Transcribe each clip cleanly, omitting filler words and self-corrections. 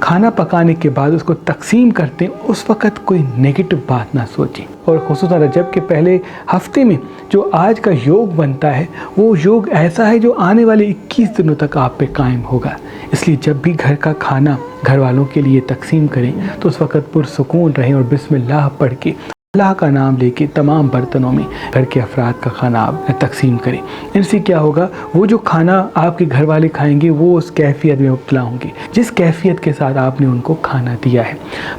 کھانا پکانے کے بعد اس کو تقسیم کرتے ہیں اس وقت کوئی نیگیٹو بات نہ سوچیں، اور خصوصاً رجب کے پہلے ہفتے میں جو آج کا یوگ بنتا ہے وہ یوگ ایسا ہے جو آنے والے 21 دنوں تک آپ پہ قائم ہوگا۔ اس لیے جب بھی گھر کا کھانا گھر والوں کے لیے تقسیم کریں تو اس وقت پرسکون رہیں اور بسم اللہ پڑھ کے اللہ کا نام لے کے تمام برتنوں میں گھر کے افراد کا کھانا آپ تقسیم کریں۔ ان سے کیا ہوگا، وہ جو کھانا آپ کے گھر والے کھائیں گے وہ اس کیفیت میں مبتلا ہوں گے جس کیفیت کے ساتھ آپ نے ان کو کھانا دیا ہے۔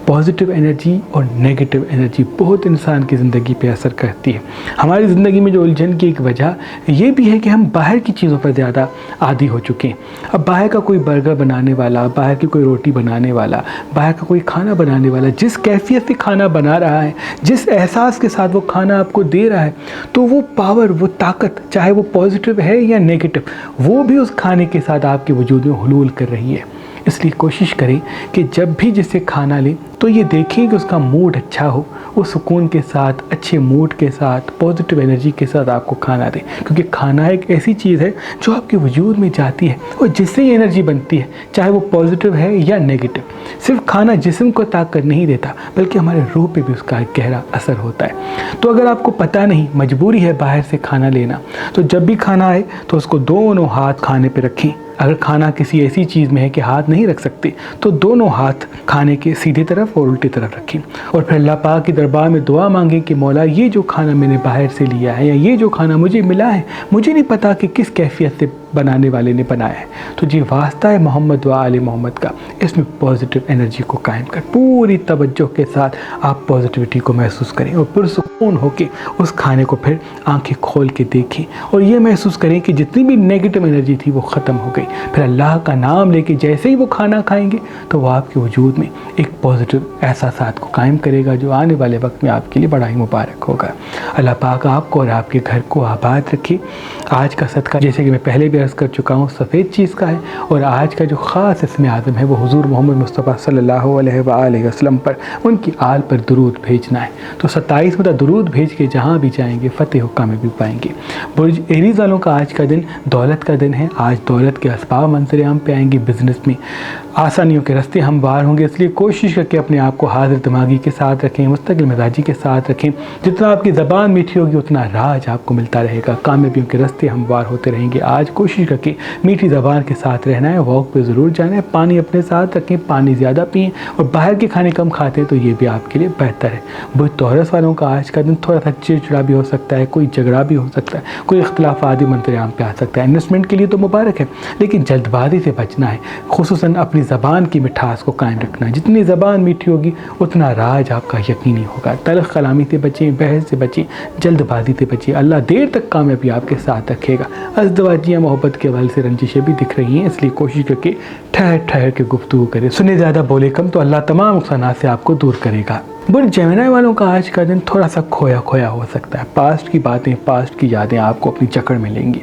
پازیٹیو انرجی اور نیگیٹو انرجی بہت انسان کی زندگی پہ اثر کرتی ہے۔ ہماری زندگی میں جو الجھن کی ایک وجہ یہ بھی ہے کہ ہم باہر کی چیزوں پر زیادہ عادی ہو چکے ہیں۔ اب باہر کا کوئی برگر بنانے والا، باہر کی کوئی روٹی بنانے والا، باہر کا کوئی کھانا بنانے والا جس کیفیت سے کھانا بنا رہا ہے، جس احساس کے ساتھ وہ کھانا آپ کو دے رہا ہے، تو وہ پاور، وہ طاقت، چاہے وہ پازیٹیو ہے یا نیگیٹو، وہ بھی اس کھانے کے ساتھ آپ کے وجود میں حلول کر رہی ہے۔ اس لیے کوشش کریں کہ جب بھی جسے کھانا لیں تو یہ دیکھیں کہ اس کا موڈ اچھا ہو، وہ سکون کے ساتھ، اچھے موڈ کے ساتھ، پازیٹیو انرجی کے ساتھ آپ کو کھانا دیں، کیونکہ کھانا ایک ایسی چیز ہے جو آپ کے وجود میں جاتی ہے اور جس سے یہ انرجی بنتی ہے، چاہے وہ پازیٹیو ہے یا نیگیٹو۔ صرف کھانا جسم کو طاقت نہیں دیتا بلکہ ہمارے روح پہ بھی اس کا ایک گہرا اثر ہوتا ہے۔ تو اگر آپ کو پتہ نہیں، مجبوری ہے باہر سے کھانا لینا، تو جب بھی کھانا آئے تو اس کو دونوں ہاتھ کھانے پہ رکھیں۔ اگر کھانا کسی ایسی چیز میں ہے کہ ہاتھ نہیں رکھ سکتے تو دونوں ہاتھ کھانے کے سیدھی طرف اور الٹی طرف رکھیں، اور پھر اللہ پاک کے دربار میں دعا مانگیں کہ مولا یہ جو کھانا میں نے باہر سے لیا ہے یا یہ جو کھانا مجھے ملا ہے، مجھے نہیں پتا کہ کس کیفیت سے بنانے والے نے بنایا ہے، تو جی واسطہ ہے محمد و آل محمد کا، اس میں پازیٹیو انرجی کو قائم کر، پوری توجہ کے ساتھ آپ پازیٹیوٹی کو محسوس کریں اور پرسکون ہو کے اس کھانے کو پھر آنکھیں کھول کے دیکھیں اور یہ محسوس کریں کہ جتنی بھی نیگیٹو انرجی تھی وہ ختم ہو گئی۔ پھر اللہ کا نام لے کے جیسے ہی وہ کھانا کھائیں گے تو وہ آپ کے وجود میں ایک پازیٹیو احساسات کو قائم کرے گا جو آنے والے وقت میں آپ کے لیے بڑا ہی مبارک ہوگا۔ اللہ پاک آپ کو اور آپ کے گھر کو آباد رکھے۔ آج کا صدقہ جیسے کہ میں پہلے بھی عرض کر چکا ہوں سفید چیز کا ہے، اور آج کا جو خاص اسم اعظم ہے وہ حضور محمد مصطفیٰ صلی اللہ علیہ وآلہ وسلم پر، ان کی آل پر درود بھیجنا ہے۔ تو 27 مدہ درود بھیج کے جہاں بھی جائیں گے فتح و کامیابی پائیں گے۔ برج ایریز والوں کا آج کا دن دولت کا دن ہے۔ آج دولت کے اسباب منظر عام پہ آئیں گے، بزنس میں آسانیوں کے راستے ہموار ہوں گے، اس لیے کوشش کر کے اپنے آپ کو حاضر دماغی کے ساتھ رکھیں، مستقل مزاجی کے ساتھ رکھیں۔ جتنا آپ کی زبان میٹھی ہوگی اتنا راج آپ کو ملتا رہے گا، کامیابیوں کے راستے ہموار ہوتے رہیں گے۔ آج کوشش کر کے میٹھی زبان کے ساتھ رہنا ہے، واک پہ ضرور جانا ہے، پانی اپنے ساتھ رکھیں، پانی زیادہ پئیں، اور باہر کے کھانے کم کھاتے ہیں تو یہ بھی آپ کے لیے بہتر ہے۔ برج توراس والوں کا آج کا دن تھوڑا سا چڑچڑا بھی ہو سکتا ہے، کوئی جھگڑا بھی ہو سکتا ہے، کوئی اختلافات بھی منظر عام پہ آ سکتا ہے۔ انویسٹمنٹ کے لیے تو مبارک ہے لیکن جلد بازی سے بچنا ہے، خصوصاً اپنی زبان کی مٹھاس کو قائم رکھنا ہے۔ جتنی زبان میٹھی ہوگی اتنا راج آپ کا یقینی ہوگا۔ تلخ کلامی سے بچیں، بحث سے بچیں، جلد بازی سے بچیں، اللہ دیر تک کامیابی آپ کے ساتھ رکھے گا۔ ازدواجیہ محبت کے حوالے سے رنجشیں بھی دکھ رہی ہیں، اس لیے کوشش کر کے ٹھہر ٹھہر کے گفتگو کریں، سنے زیادہ بولے کم، تو اللہ تمام نقصانات سے آپ کو دور کرے گا۔ برج جیمنائی والوں کا آج کا دن تھوڑا سا کھویا کھویا ہو سکتا ہے، پاسٹ کی باتیں، پاسٹ کی یادیں آپ کو اپنی جکڑ میں لیں گی۔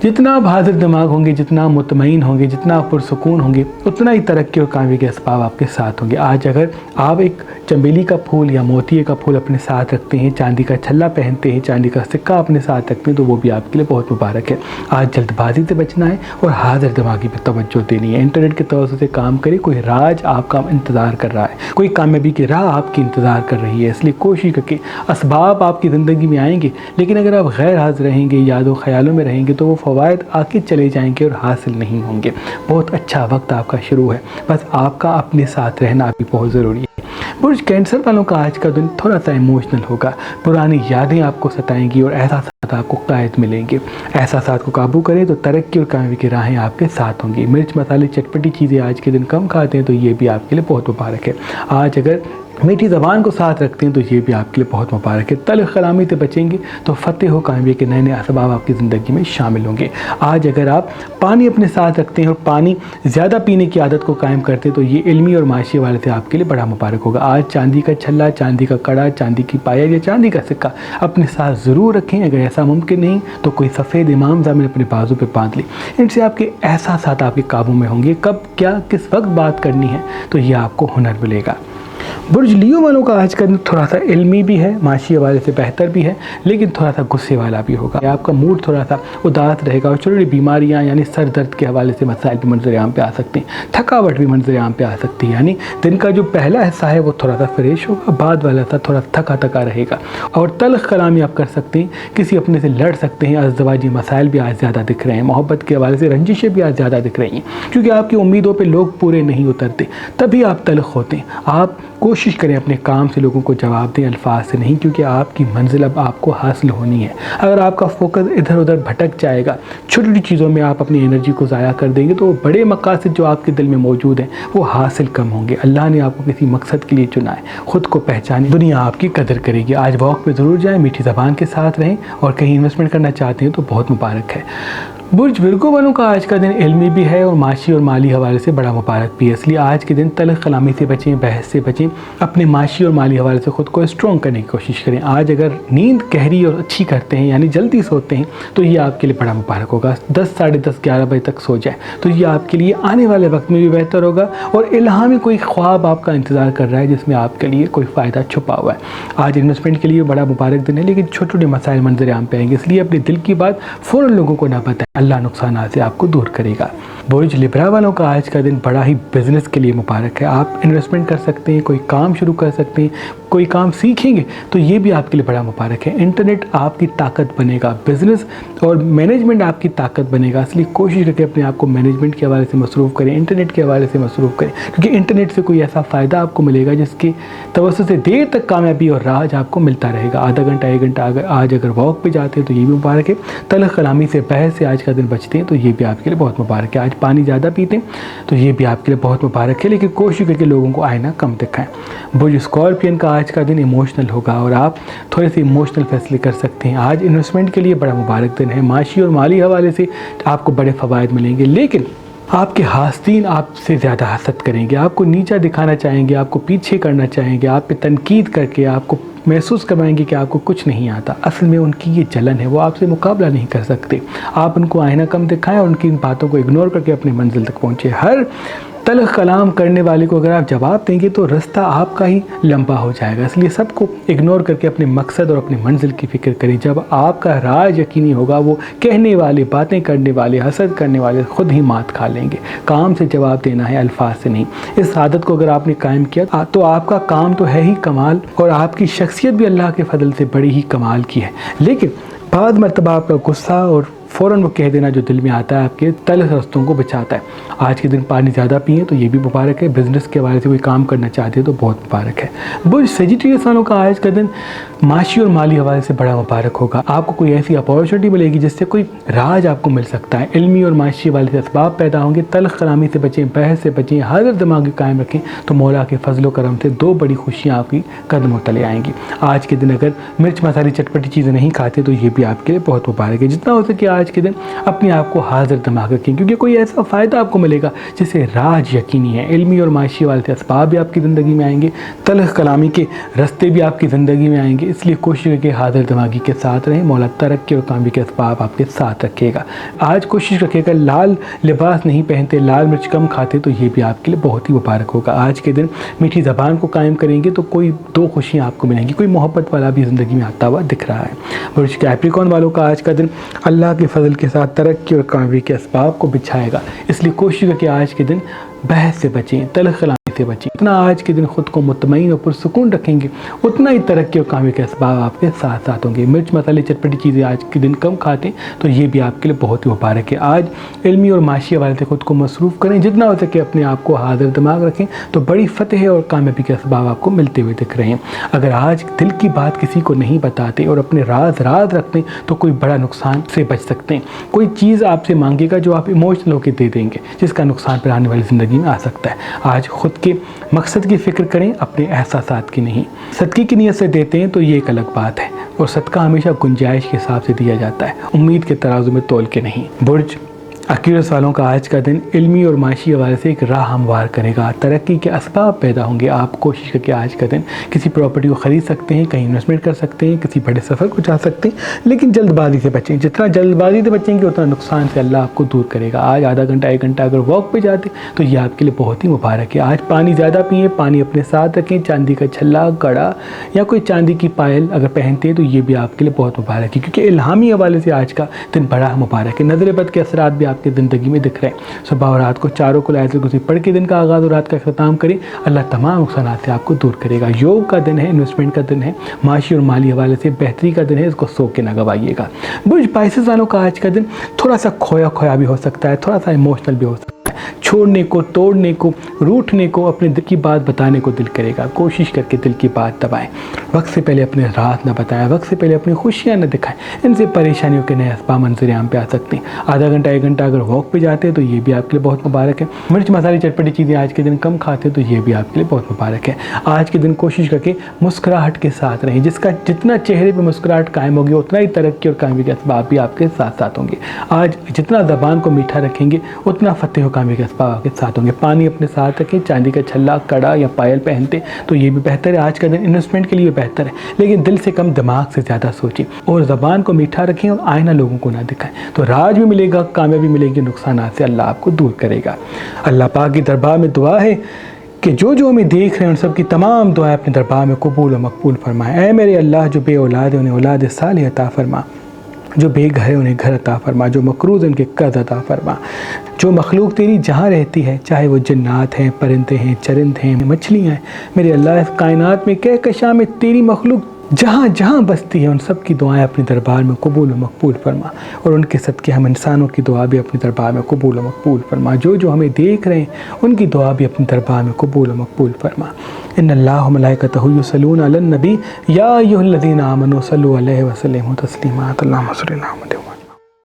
جتنا آپ حاضر دماغ ہوں گے، جتنا مطمئن ہوں گے، جتنا آپ پرسکون ہوں گے، اتنا ہی ترقی اور کامیابی کے اسباب آپ کے ساتھ ہوں گے۔ آج اگر آپ ایک چنبیلی کا پھول یا موتیے کا پھول اپنے ساتھ رکھتے ہیں، چاندی کا چھلا پہنتے ہیں، چاندی کا سکہ اپنے ساتھ رکھتے ہیں، تو وہ بھی آپ کے لیے بہت مبارک ہے۔ آج جلد بازی سے بچنا ہے اور حاضر دماغی پہ توجہ دینی ہے۔ انٹرنیٹ کے توسط سے کام کریں، کوئی راج آپ کا انتظار کر رہا ہے، کوئی کامیابی کی راہ آپ کی انتظار کر رہی ہے، اس لیے کوشش کر کے اسباب آپ کی زندگی میں آئیں گے، لیکن اگر آپ غیر حاضر رہیں گے، یاد و خیالوں میں رہیں گے تو وہ فوائد آ کے چلے جائیں گے اور حاصل نہیں ہوں گے۔ بہت اچھا وقت آپ کا شروع ہے، بس آپ کا اپنے ساتھ رہنا بھی بہت ضروری ہے۔ برج کینسر والوں کا آج کا دن تھوڑا سا ایموشنل ہوگا، پرانی یادیں آپ کو ستائیں گی اور احساسات آپ کو قائد ملیں گے۔ احساسات کو قابو کریں تو ترقی اور کامیابی کی راہیں آپ کے ساتھ ہوں گی۔ مرچ مسالے چٹپٹی چیزیں آج کے دن کم کھاتے ہیں تو یہ بھی آپ کے لیے بہت مبارک ہے۔ آج اگر میٹھی زبان کو ساتھ رکھتے ہیں تو یہ بھی آپ کے لیے بہت مبارک ہے۔ تلخ کلامی سے بچیں گے تو فتح و کامیابی کے نئے نئے اسباب آپ کی زندگی میں شامل ہوں گے۔ آج اگر آپ پانی اپنے ساتھ رکھتے ہیں اور پانی زیادہ پینے کی عادت کو قائم کرتے ہیں تو یہ علمی اور معاشی حوالے سے آپ کے لیے بڑا مبارک ہوگا۔ آج چاندی کا چھلا، چاندی کا کڑا، چاندی کی پائل یا چاندی کا سکہ اپنے ساتھ ضرور رکھیں۔ اگر ایسا ممکن نہیں تو کوئی سفید امام زامن اپنے بازو پہ باندھ لیں، ان سے آپ کے احساسات آپ کے قابو میں ہوں گے۔ کب کیا کس وقت بات کرنی ہے تو یہ آپ کو ہنر ملے گا۔ برج لیو والوں کا آج کا دن تھوڑا سا علمی بھی ہے، معاشی حوالے سے بہتر بھی ہے، لیکن تھوڑا سا غصے والا بھی ہوگا۔ آپ کا موڈ تھوڑا سا اداس رہے گا اور چھوٹی بیماریاں یعنی سر درد کے حوالے سے مسائل بھی منظر عام پہ آ سکتے ہیں، تھکاوٹ بھی منظر عام پہ آ سکتی ہے۔ یعنی دن کا جو پہلا حصہ ہے وہ تھوڑا سا فریش ہوگا، بعد والا حصہ تھوڑا تھکا تھکا رہے گا اور تلخ کلامی آپ کر سکتے ہیں، کسی اپنے سے لڑ سکتے ہیں۔ ازدواجی مسائل بھی آج زیادہ دکھ رہے ہیں، محبت کے حوالے سے رنجشیں بھی آج زیادہ دکھ رہی ہیں، کیونکہ آپ کی امیدوں پہ لوگ پورے نہیں اترتے، تبھی آپ تلخ ہوتے ہیں۔ آپ کوشش کریں اپنے کام سے لوگوں کو جواب دیں، الفاظ سے نہیں، کیونکہ آپ کی منزل اب آپ کو حاصل ہونی ہے۔ اگر آپ کا فوکس ادھر ادھر بھٹک جائے گا، چھوٹی چھوٹی چیزوں میں آپ اپنی انرجی کو ضائع کر دیں گے، تو بڑے مقاصد جو آپ کے دل میں موجود ہیں وہ حاصل کم ہوں گے۔ اللہ نے آپ کو کسی مقصد کے لیے چنا ہے، خود کو پہچانیں، دنیا آپ کی قدر کرے گی۔ آج واک پہ ضرور جائیں، میٹھی زبان کے ساتھ رہیں، اور کہیں انویسٹمنٹ کرنا چاہتے ہیں تو بہت مبارک ہے۔ برج ورگو والوں کا آج کا دن علمی بھی ہے اور معاشی اور مالی حوالے سے بڑا مبارک بھی ہے، اس لیے آج کے دن تلخ کلامی سے بچیں، بحث سے بچیں، اپنے معاشی اور مالی حوالے سے خود کو اسٹرانگ کرنے کی کوشش کریں۔ آج اگر نیند گہری اور اچھی کرتے ہیں یعنی جلدی سوتے ہیں تو یہ آپ کے لیے بڑا مبارک ہوگا۔ 10 ساڑھے 10 11 بجے تک سو جائیں تو یہ آپ کے لیے آنے والے وقت میں بھی بہتر ہوگا، اور الہامی کوئی خواب آپ کا انتظار کر رہا ہے جس میں آپ کے لیے کوئی فائدہ چھپا ہوا ہے۔ آج انویسٹمنٹ کے لیے بڑا مبارک دن ہے، لیکن چھوٹے چھوٹے مسائل منظر عام پہ آئیں گے، اس لیے اپنے دل کی بات فوراً لوگوں کو نہ بتائیں، اللہ نقصانات سے آپ کو دور کرے گا۔ برج لبرا والوں کا آج کا دن بڑا ہی بزنس کے لیے مبارک ہے۔ آپ انویسٹمنٹ کر سکتے ہیں، کوئی کام شروع کر سکتے ہیں، کوئی کام سیکھیں گے تو یہ بھی آپ کے لیے بڑا مبارک ہے۔ انٹرنیٹ آپ کی طاقت بنے گا، بزنس اور مینجمنٹ آپ کی طاقت بنے گا، اس لیے کوشش کریں اپنے آپ کو مینجمنٹ کے حوالے سے مصروف کریں، انٹرنیٹ کے حوالے سے مصروف کریں، کیونکہ انٹرنیٹ سے کوئی ایسا فائدہ آپ کو ملے گا جس کے توسط سے دیر تک کامیابی اور راج آپ کو ملتا رہے گا۔ آدھا گھنٹہ 1 گھنٹہ آج اگر واک پہ جاتے ہیں تو یہ بھی مبارک ہے۔ تلخ کلامی سے بحث سے آج کا دن بچتے ہیں تو یہ بھی آپ کے لیے بہت مبارک ہے۔ آج پانی زیادہ پیتے ہیں تو یہ بھی آپ کے لیے بہت مبارک ہے، لیکن کوشش کریں لوگوں کو آئینہ کم دکھائیں۔ برج اسکارپین کا آج کا دن ایموشنل ہوگا اور آپ تھوڑے سے ایموشنل فیصلے کر سکتے ہیں۔ آج انویسٹمنٹ کے لیے بڑا مبارک دن ہے، معاشی اور مالی حوالے سے آپ کو بڑے فوائد ملیں گے، لیکن آپ کے حاسدین آپ سے زیادہ حسد کریں گے، آپ کو نیچا دکھانا چاہیں گے، آپ کو پیچھے کرنا چاہیں گے، آپ پہ تنقید کر کے آپ کو محسوس کروائیں گے کہ آپ کو کچھ نہیں آتا۔ اصل میں ان کی یہ جلن ہے، وہ آپ سے مقابلہ نہیں کر سکتے۔ آپ ان کو آئینہ کم دکھائیں اور ان کی ان باتوں کو اگنور کر کے اپنی منزل تک پہنچے۔ ہر تلخ کلام کرنے والے کو اگر آپ جواب دیں گے تو رستہ آپ کا ہی لمبا ہو جائے گا، اس لیے سب کو اگنور کر کے اپنے مقصد اور اپنی منزل کی فکر کریں۔ جب آپ کا راز یقینی ہوگا، وہ کہنے والے، باتیں کرنے والے، حسد کرنے والے خود ہی مات کھا لیں گے۔ کام سے جواب دینا ہے، الفاظ سے نہیں۔ اس عادت کو اگر آپ نے قائم کیا تو آپ کا کام تو ہے ہی کمال، اور آپ کی شخصیت بھی اللہ کے فضل سے بڑی ہی کمال کی ہے، لیکن بعض مرتبہ آپ کا غصہ اور فوراً وہ کہہ دینا جو دل میں آتا ہے آپ کے تلخ رستوں کو بچاتا ہے۔ آج کے دن پانی زیادہ پئیں تو یہ بھی مبارک ہے۔ بزنس کے حوالے سے کوئی کام کرنا چاہتے ہیں تو بہت مبارک ہے۔ برج سیجیٹیریس والوں کا آج کا دن معاشی اور مالی حوالے سے بڑا مبارک ہوگا۔ آپ کو کوئی ایسی اپارچونیٹی ملے گی جس سے کوئی راج آپ کو مل سکتا ہے، علمی اور معاشی حوالے سے اسباب پیدا ہوں گے۔ تلخ کلامی سے بچیں، بحث سے بچیں، حاضر دماغی قائم رکھیں تو مولا کے فضل و کرم سے 2 بڑی خوشیاں آپ کی قدموں تلے آئیں گی۔ آج کے دن اگر مرچ مسالے چٹپٹی چیزیں نہیں کھاتے تو یہ بھی آپ کے لیے بہت مبارک ہے۔ جتنا ہو سکے آج کے دن اپنے آپ کو حاضر دماغ رکھیں، کیونکہ کوئی ایسا فائدہ آپ کو ملے گا جسے راج یقینی ہے۔ علمی اور معاشی والے اسباب بھی آپ کی زندگی میں آئیں گے، تلخ کلامی کے رستے بھی آپ کی زندگی میں آئیں گے، اس لیے کوشش کریں کہ حاضر دماغی کے ساتھ رہیں۔ مولا ترقی اور کامیابی کے اسباب آپ کے ساتھ رکھے گا۔ آج کوشش رکھے گا لال لباس نہیں پہنتے، لال مرچ کم کھاتے تو یہ بھی آپ کے لیے بہت ہی مبارک ہوگا۔ آج کے دن میٹھی زبان کو قائم کریں گے تو کوئی 2 خوشیاں آپ کو ملیں گی، کوئی محبت والا بھی زندگی میں آتا ہوا دکھ رہا ہے۔ برج کیپریکارن والوں کا آج کا دن اللہ کے فضل کے ساتھ ترقی اور کامیابی کے اسباب کو بچھائے گا، اس لیے کوشش کریں کہ آج کے دن بحث سے بچیں، تلخ کلامی سے بچیں۔ اتنا آج کے دن خود کو مطمئن اور پرسکون رکھیں گے، اتنا ہی ترقی اور کامیابی کے اسباب آپ کے ساتھ ساتھ ہوں گے۔ مرچ مسالے چٹپٹی چیزیں آج کے دن کم کھاتے ہیں تو یہ بھی آپ کے لیے بہت ہی مبارک ہے۔ آج علمی اور معاشی حوالے سے خود کو مصروف کریں، جتنا ہو سکے اپنے آپ کو حاضر دماغ رکھیں تو بڑی فتح اور کامیابی کے اسباب آپ کو ملتے ہوئے دکھ رہے ہیں۔ اگر آج دل کی بات کسی کو نہیں بتاتے اور اپنے راز رکھتے ہیں تو کوئی بڑا نقصان سے بچ سکتے ہیں۔ کوئی چیز آپ سے مانگے گا جو آپ ایموشنل ہو کے دے دیں گے، جس کا نقصان پھر آنے والی زندگی میں آ سکتا ہے۔ آج خود کے مقصد کی فکر کریں، اپنے احساسات کی نہیں۔ صدقے کی نیت سے دیتے ہیں تو یہ ایک الگ بات ہے، اور صدقہ ہمیشہ گنجائش کے حساب سے دیا جاتا ہے، امید کے ترازو میں تول کے نہیں۔ برج عقیدت والوں کا آج کا دن علمی اور معاشی حوالے سے ایک راہ ہموار کرے گا، ترقی کے اسباب پیدا ہوں گے۔ آپ کوشش کر کے آج کا دن کسی پراپرٹی کو خرید سکتے ہیں، کہیں انویسٹمنٹ کر سکتے ہیں، کسی بڑے سفر کو جا سکتے ہیں، لیکن جلد بازی سے بچیں۔ جتنا جلد بازی سے بچیں گے اتنا نقصان سے اللہ آپ کو دور کرے گا۔ آج آدھا گھنٹہ 1 گھنٹہ اگر واک پہ جاتے تو یہ آپ کے لیے بہت ہی مبارک ہے۔ آج پانی زیادہ پئیں، پانی اپنے ساتھ رکھیں، چاندی کا چھلا، کڑا یا کوئی چاندی کی پائل اگر پہنتے ہیں تو یہ بھی آپ کے لیے بہت مبارک ہے، کیونکہ الہامی حوالے سے آج کا دن بڑا مبارک ہے۔ نظر بد کے اثرات بھی آپ کی زندگی میں دکھ رہے ہیں۔ صبح اور رات کو چاروں کو آیت الکرسی پڑھ کے دن کا آغاز اور رات کا اختتام کریں، اللہ تمام نقصانات سے آپ کو دور کرے گا۔ یوگ کا دن ہے، انویسٹمنٹ کا دن ہے، معاشی اور مالی حوالے سے بہتری کا دن ہے، اس کو سو کے نہ گوائیے گا۔ برج پائسس والوں کا آج کا دن تھوڑا سا کھویا کھویا بھی ہو سکتا ہے، تھوڑا سا ایموشنل بھی ہو سکتا ہے، چھوڑنے کو، توڑنے کو، روٹنے کو، اپنے دل کی بات بتانے کو دل کرے گا۔ کوشش کر کے دل کی بات دبائیں، وقت سے پہلے اپنے راز نہ بتائیں، وقت سے پہلے اپنی خوشیاں نہ دکھائیں، ان سے پریشانیوں کے نئے اسباب منظر عام پہ آ سکتے ہیں۔ آدھا گھنٹہ 1 گھنٹہ اگر واک پہ جاتے ہیں تو یہ بھی آپ کے لیے بہت مبارک ہے۔ مرچ مسالے چٹپٹی چیزیں آج کے دن کم کھاتے ہیں تو یہ بھی آپ کے لیے بہت مبارک ہے۔ آج کے دن کوشش کر کے مسکراہٹ کے ساتھ رہیں، جس کا جتنا چہرے پہ مسکراہٹ قائم ہوگی اتنا ہی ترقی اور کامیابی کے اسباب بھی آپ کے ساتھ ساتھ ہوں گے۔ آج جتنا زبان کو میٹھا رکھیں گے اتنا فتح و کامیابی کے اسباب آپ کے ساتھ ہوں گے۔ پانی اپنے ساتھ رکھیں، چاندی کا چھلا، کڑا یا پائل پہنتے تو یہ بھی بہتر ہے۔ آج کا دن انویسٹمنٹ کے لیے بہتر ہے، لیکن دل سے کم دماغ سے زیادہ سوچیں، اور زبان کو میٹھا رکھیں اور آئینہ لوگوں کو نہ دکھائیں، تو راج بھی ملے گا، کامیابی ملے گی، نقصانات سے اللہ آپ کو دور کرے گا۔ اللہ پاک کی دربار میں دعا ہے کہ جو ہمیں دیکھ رہے ہیں ان سب کی تمام دعائیں اپنے دربار میں قبول و مقبول فرمائے۔ اے میرے اللہ، جو بے اولاد ہیں انہیں اولاد صالح عطا فرما، جو بے گھر ہے انہیں گھر عطا فرما، جو مقروض ہیں ان کے قرض عطا فرما۔ جو مخلوق تیری جہاں رہتی ہے، چاہے وہ جنات ہیں، پرندے ہیں، چرند ہیں، مچھلیاں ہیں، میرے اللہ اس کائنات میں کہکشاں میں تیری مخلوق جہاں جہاں بستی ہے ان سب کی دعائیں اپنے دربار میں قبول و مقبول فرما، اور ان کے صدقے ہم انسانوں کی دعا بھی اپنے دربار میں قبول و مقبول فرما۔ جو ہمیں دیکھ رہے ہیں ان کی دعا بھی اپنے دربار میں قبول و مقبول فرما۔ ان اللہ و ملائکتہ یصلون علی النبی یا ایھا الذین آمنوا صلوا علیہ وسلموا تسلیما۔ اللہم صل علی محمد۔